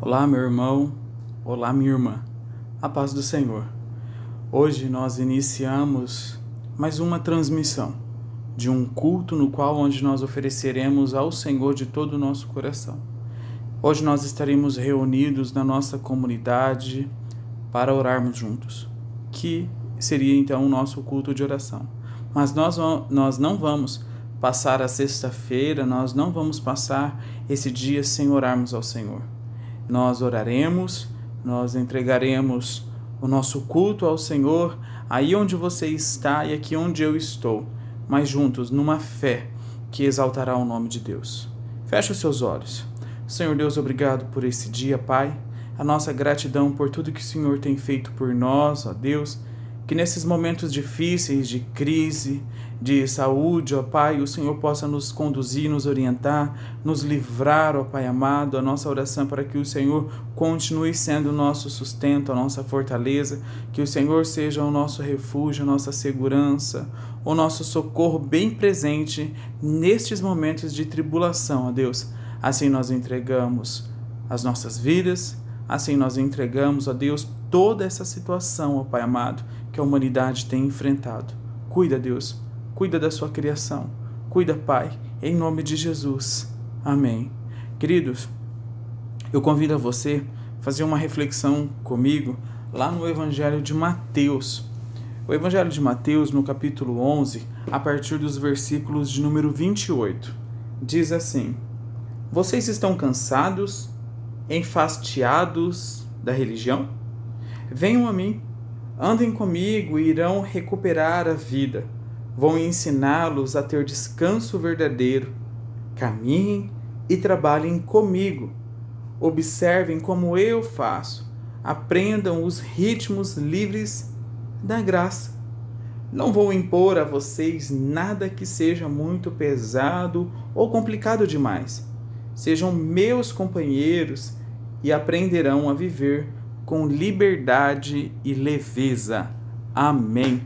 Olá, meu irmão. Olá, minha irmã. A paz do Senhor. Hoje nós iniciamos mais uma transmissão de um culto no qual onde nós ofereceremos ao Senhor de todo o nosso coração. Hoje nós estaremos reunidos na nossa comunidade para orarmos juntos, que seria então o nosso culto de oração. Mas nós não vamos passar a sexta-feira, nós não vamos passar esse dia sem orarmos ao Senhor. Nós oraremos, nós entregaremos o nosso culto ao Senhor, aí onde você está e aqui onde eu estou, mas juntos, numa fé que exaltará o nome de Deus. Feche os seus olhos. Senhor Deus, obrigado por esse dia, Pai. A nossa gratidão por tudo que o Senhor tem feito por nós, ó Deus, que nesses momentos difíceis de crise, de saúde, ó Pai, o Senhor possa nos conduzir, nos orientar, nos livrar, ó Pai amado. A nossa oração para que o Senhor continue sendo o nosso sustento, a nossa fortaleza, que o Senhor seja o nosso refúgio, a nossa segurança, o nosso socorro bem presente nestes momentos de tribulação, ó Deus. Assim nós entregamos as nossas vidas, assim nós entregamos, ó Deus, toda essa situação, ó Pai amado, que a humanidade tem enfrentado. Cuida, Deus, cuida da sua criação. Cuida, Pai, em nome de Jesus. Amém. Queridos, eu convido a você a fazer uma reflexão comigo lá no Evangelho de Mateus. O Evangelho de Mateus, no capítulo 11, a partir dos versículos de número 28, diz assim: Vocês estão cansados, enfastiados da religião? Venham a mim, andem comigo e irão recuperar a vida. Vou ensiná-los a ter descanso verdadeiro. Caminhem e trabalhem comigo. Observem como eu faço. Aprendam os ritmos livres da graça. Não vou impor a vocês nada que seja muito pesado ou complicado demais. Sejam meus companheiros e aprenderão a viver com liberdade e leveza. Amém.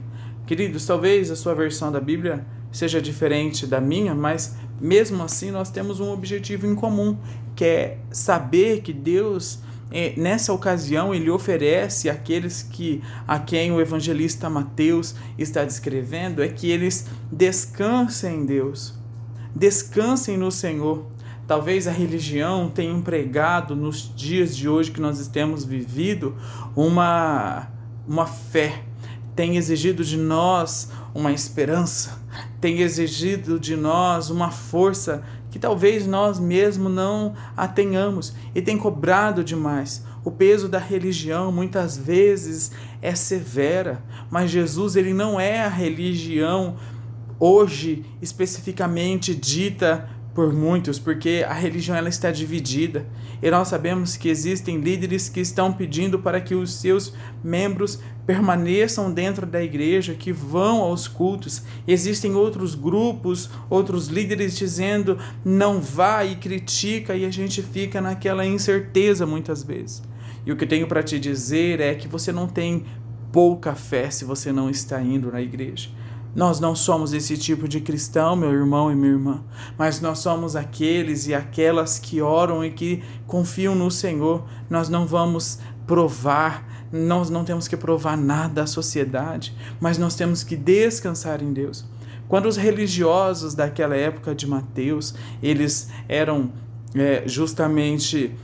Queridos, talvez a sua versão da Bíblia seja diferente da minha, mas mesmo assim nós temos um objetivo em comum, que é saber que Deus, nessa ocasião, ele oferece àqueles a quem o evangelista Mateus está descrevendo, é que eles descansem em Deus, descansem no Senhor. Talvez a religião tenha empregado nos dias de hoje que nós temos vivido uma fé, tem exigido de nós uma esperança, tem exigido de nós uma força que talvez nós mesmos não a tenhamos e tem cobrado demais. O peso da religião muitas vezes é severa, mas Jesus, ele não é a religião hoje especificamente dita por muitos, porque a religião ela está dividida e nós sabemos que existem líderes que estão pedindo para que os seus membros permaneçam dentro da igreja, que vão aos cultos. Existem outros grupos, outros líderes dizendo não vá e critica, e a gente fica naquela incerteza muitas vezes. E o que tenho para te dizer é que você não tem pouca fé se você não está indo na igreja. Nós não somos esse tipo de cristão, meu irmão e minha irmã, mas nós somos aqueles e aquelas que oram e que confiam no Senhor. Nós não vamos provar, nós não temos que provar nada à sociedade, mas nós temos que descansar em Deus. Quando os religiosos daquela época de Mateus, eles eram justamente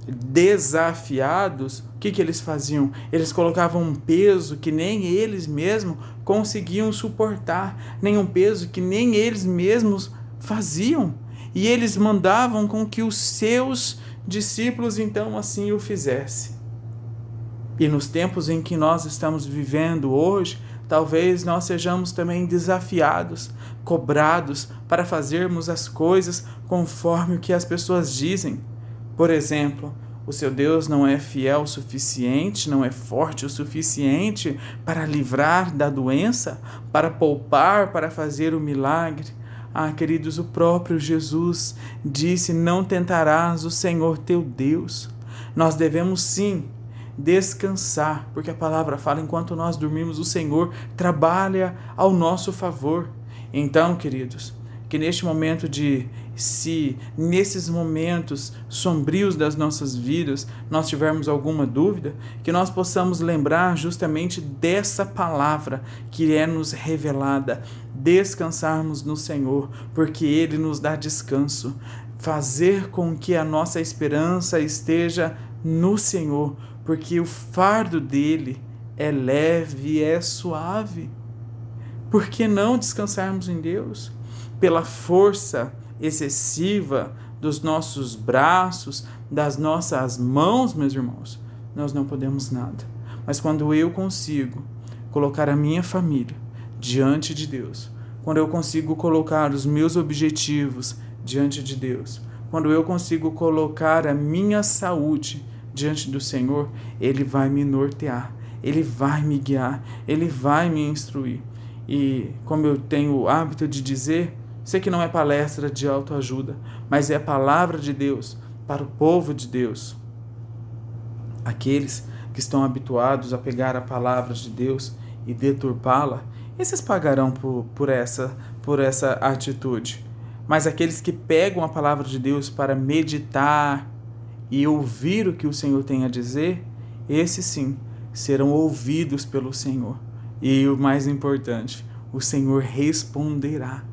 desafiados, o que eles faziam? Eles colocavam um peso que nem eles mesmos conseguiam suportar, nem um peso que nem eles mesmos faziam, e eles mandavam com que os seus discípulos então assim o fizessem. E nos tempos em que nós estamos vivendo hoje, talvez nós sejamos também desafiados, cobrados para fazermos as coisas conforme o que as pessoas dizem. Por exemplo, o seu Deus não é fiel o suficiente, não é forte o suficiente para livrar da doença, para poupar, para fazer o milagre. Ah, queridos, o próprio Jesus disse: não tentarás o Senhor teu Deus. Nós devemos sim descansar, porque a palavra fala: enquanto nós dormimos, o Senhor trabalha ao nosso favor. Então, queridos, que neste momento de se nesses momentos sombrios das nossas vidas nós tivermos alguma dúvida, que nós possamos lembrar justamente dessa palavra que é nos revelada, descansarmos no Senhor, porque Ele nos dá descanso, fazer com que a nossa esperança esteja no Senhor, porque o fardo dele é leve e é suave. Por que não descansarmos em Deus? Pela força excessiva dos nossos braços, das nossas mãos, meus irmãos, nós não podemos nada. Mas quando eu consigo colocar a minha família diante de Deus, quando eu consigo colocar os meus objetivos diante de Deus, quando eu consigo colocar a minha saúde diante do Senhor, Ele vai me nortear, Ele vai me guiar, Ele vai me instruir. E como eu tenho o hábito de dizer, sei que não é palestra de autoajuda, mas é a palavra de Deus para o povo de Deus. Aqueles que estão habituados a pegar a palavra de Deus e deturpá-la, esses pagarão por essa atitude. Mas aqueles que pegam a palavra de Deus para meditar e ouvir o que o Senhor tem a dizer, esses sim serão ouvidos pelo Senhor. E o mais importante, o Senhor responderá.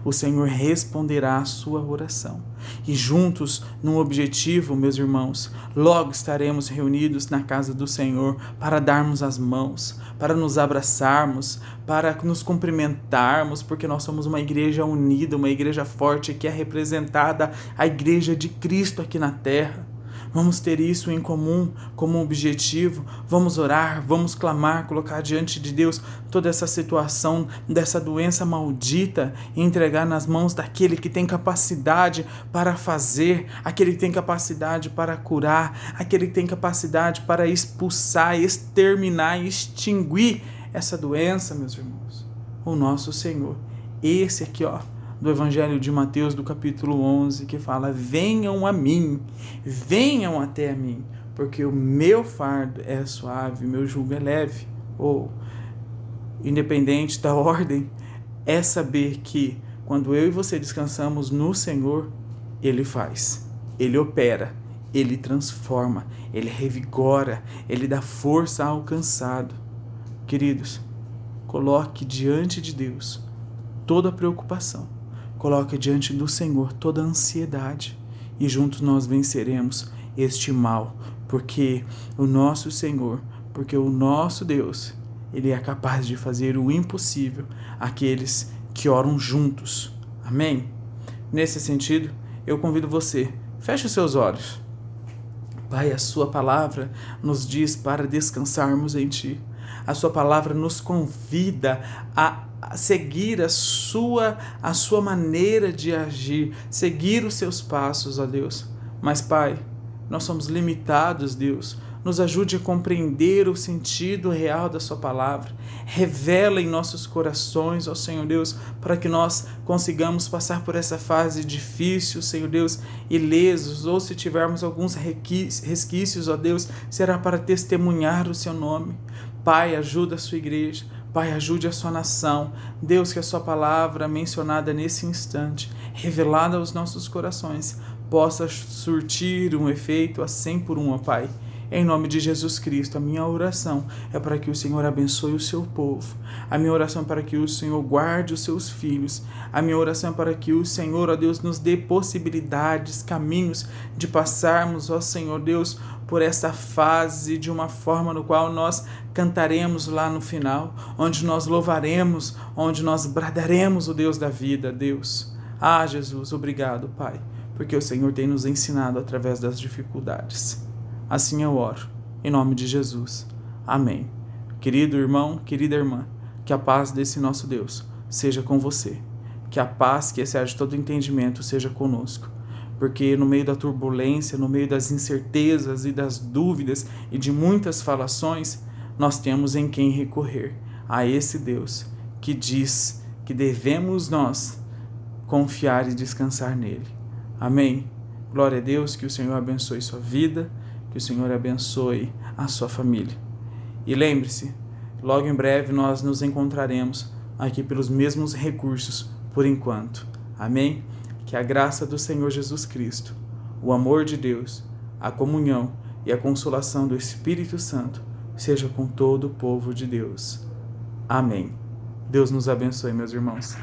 O Senhor responderá a sua oração. E juntos, num objetivo, meus irmãos, logo estaremos reunidos na casa do Senhor para darmos as mãos, para nos abraçarmos, para nos cumprimentarmos, porque nós somos uma igreja unida, uma igreja forte que é representada a igreja de Cristo aqui na terra. Vamos ter isso em comum como objetivo, vamos orar, vamos clamar, colocar diante de Deus toda essa situação dessa doença maldita e entregar nas mãos daquele que tem capacidade para fazer, aquele que tem capacidade para curar, aquele que tem capacidade para expulsar, exterminar e extinguir essa doença, meus irmãos. O nosso Senhor. Esse aqui, do Evangelho de Mateus, do capítulo 11, que fala: venham a mim, venham até a mim, porque o meu fardo é suave, meu jugo é leve. Ou, independente da ordem, é saber que quando eu e você descansamos no Senhor, Ele faz, Ele opera, Ele transforma, Ele revigora, Ele dá força ao cansado. Queridos, coloque diante de Deus toda a preocupação, coloque diante do Senhor toda a ansiedade e juntos nós venceremos este mal, porque o nosso Senhor, porque o nosso Deus, Ele é capaz de fazer o impossível àqueles que oram juntos. Amém? Nesse sentido, eu convido você, feche os seus olhos. Pai, a sua palavra nos diz para descansarmos em Ti. A sua palavra nos convida a seguir a sua maneira de agir, seguir os seus passos, ó Deus. Mas, Pai, nós somos limitados, Deus. Nos ajude a compreender o sentido real da sua palavra. Revela em nossos corações, ó Senhor Deus, para que nós consigamos passar por essa fase difícil, Senhor Deus, ilesos, ou se tivermos alguns resquícios, ó Deus, será para testemunhar o seu nome. Pai, ajuda a sua igreja. Pai, ajude a sua nação. Deus, que a sua palavra mencionada nesse instante, revelada aos nossos corações, possa surtir um efeito a 100 por 1, ó Pai. Em nome de Jesus Cristo, a minha oração é para que o Senhor abençoe o seu povo. A minha oração é para que o Senhor guarde os seus filhos. A minha oração é para que o Senhor, ó Deus, nos dê possibilidades, caminhos de passarmos, ó Senhor Deus, por essa fase de uma forma no qual nós cantaremos lá no final, onde nós louvaremos, onde nós bradaremos o Deus da vida, Deus. Ah, Jesus, obrigado, Pai, porque o Senhor tem nos ensinado através das dificuldades. Assim eu oro, em nome de Jesus. Amém. Querido irmão, querida irmã, que a paz desse nosso Deus seja com você. Que a paz que excede todo entendimento seja conosco. Porque no meio da turbulência, no meio das incertezas e das dúvidas e de muitas falações, nós temos em quem recorrer, a esse Deus que diz que devemos nós confiar e descansar nele. Amém? Glória a Deus, que o Senhor abençoe sua vida, que o Senhor abençoe a sua família. E lembre-se, logo em breve nós nos encontraremos aqui pelos mesmos recursos por enquanto. Amém? Que que a graça do Senhor Jesus Cristo, o amor de Deus, a comunhão e a consolação do Espírito Santo seja com todo o povo de Deus. Amém. Deus nos abençoe, meus irmãos.